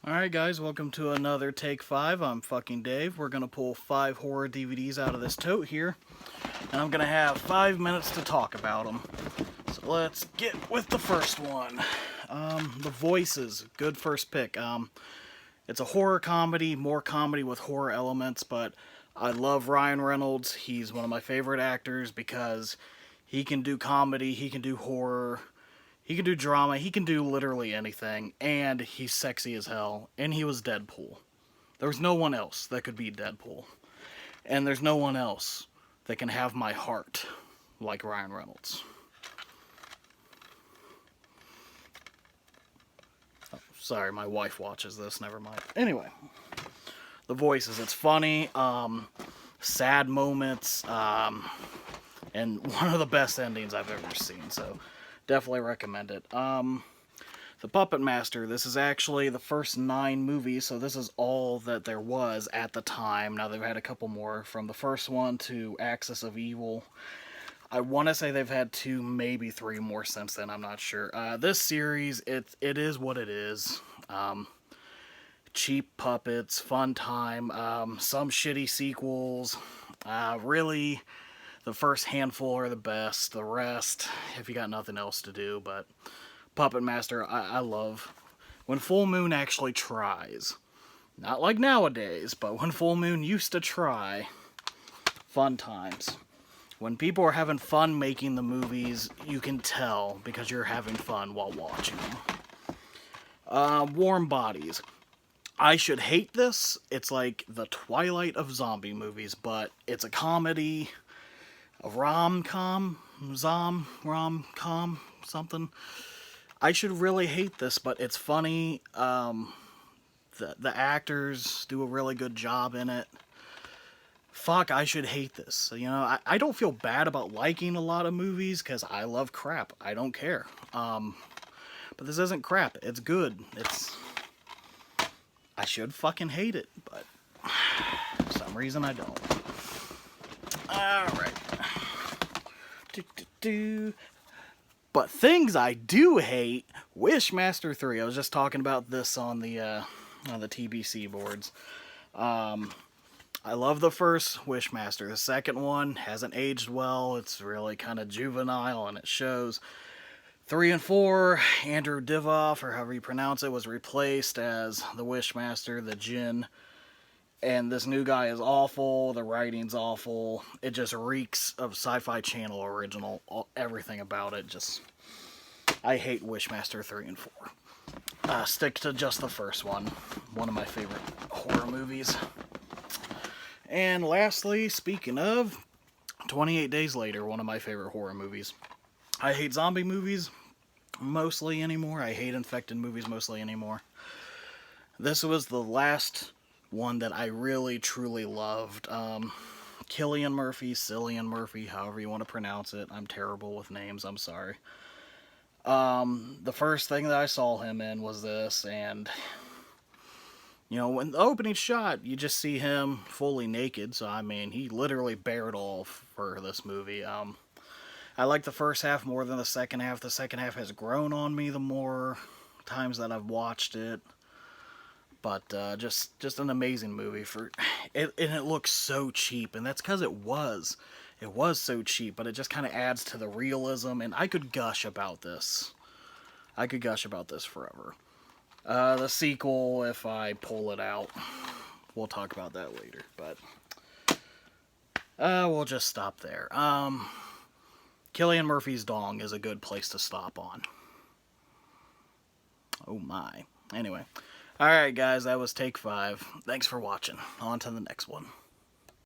Alright guys, welcome to another Take 5. I'm fucking Dave. We're gonna pull 5 horror DVDs out of this tote here, and I'm gonna have 5 minutes to talk about them. So let's get with the first one. The Voices, good first pick. It's a horror comedy, more comedy with horror elements, but I love Ryan Reynolds. He's one of my favorite actors because he can do comedy, he can do horror, he can do drama, he can do literally anything, and he's sexy as hell, and he was Deadpool. There was no one else that could be Deadpool. And there's no one else that can have my heart like Ryan Reynolds. Oh, sorry, my wife watches this, never mind. Anyway, The Voices, it's funny, sad moments, and one of the best endings I've ever seen, so definitely recommend it. The Puppetmaster, this is actually the first 9 movies, so this is all that there was at the time. Now they've had a couple more, from the first one to Axis of Evil. I want to say they've had 2, maybe 3 more since then, I'm not sure. This series, it is what it is. Cheap puppets, fun time, some shitty sequels. Really, the first handful are the best. The rest, if you got nothing else to do, but Puppetmaster, I love. When Full Moon actually tries. Not like nowadays, but when Full Moon used to try. Fun times. When people are having fun making the movies, you can tell because you're having fun while watching them. Warm Bodies. I should hate this. It's like the Twilight of zombie movies, but it's a comedy, a rom-com, rom-com, something. I should really hate this, but it's funny. The actors do a really good job in it. Fuck, I should hate this. You know, I don't feel bad about liking a lot of movies, because I love crap. I don't care. But this isn't crap. It's good. I should fucking hate it, but for some reason I don't. Alright. But things I do hate, Wishmaster 3. I was just talking about this on the TBC boards. I love the first Wishmaster. The second one hasn't aged well. It's really kind of juvenile, and it shows. 3 and 4, Andrew Divoff, or however you pronounce it, was replaced as the Wishmaster, the Djinn. And this new guy is awful, the writing's awful, it just reeks of Sci-Fi Channel original, everything about it, just, I hate Wishmaster 3 and 4. Stick to just the first one of my favorite horror movies. And lastly, speaking of, 28 Days Later, one of my favorite horror movies. I hate zombie movies mostly anymore, I hate infected movies mostly anymore. This was the last one that I really truly loved. Cillian Murphy, however you want to pronounce it. I'm terrible with names, I'm sorry. The first thing that I saw him in was this, and you know, when the opening shot, you just see him fully naked, so I mean, he literally bared all for this movie. I like the first half more than the second half. The second half has grown on me the more times that I've watched it. But just an amazing movie and it looks so cheap, and that's because it was so cheap, but it just kind of adds to the realism, and I could gush about this. I could gush about this forever. The sequel, if I pull it out, we'll talk about that later, but we'll just stop there. Cillian Murphy's dong is a good place to stop on. Oh my. Anyway. Alright guys, that was Take 5. Thanks for watching. On to the next one.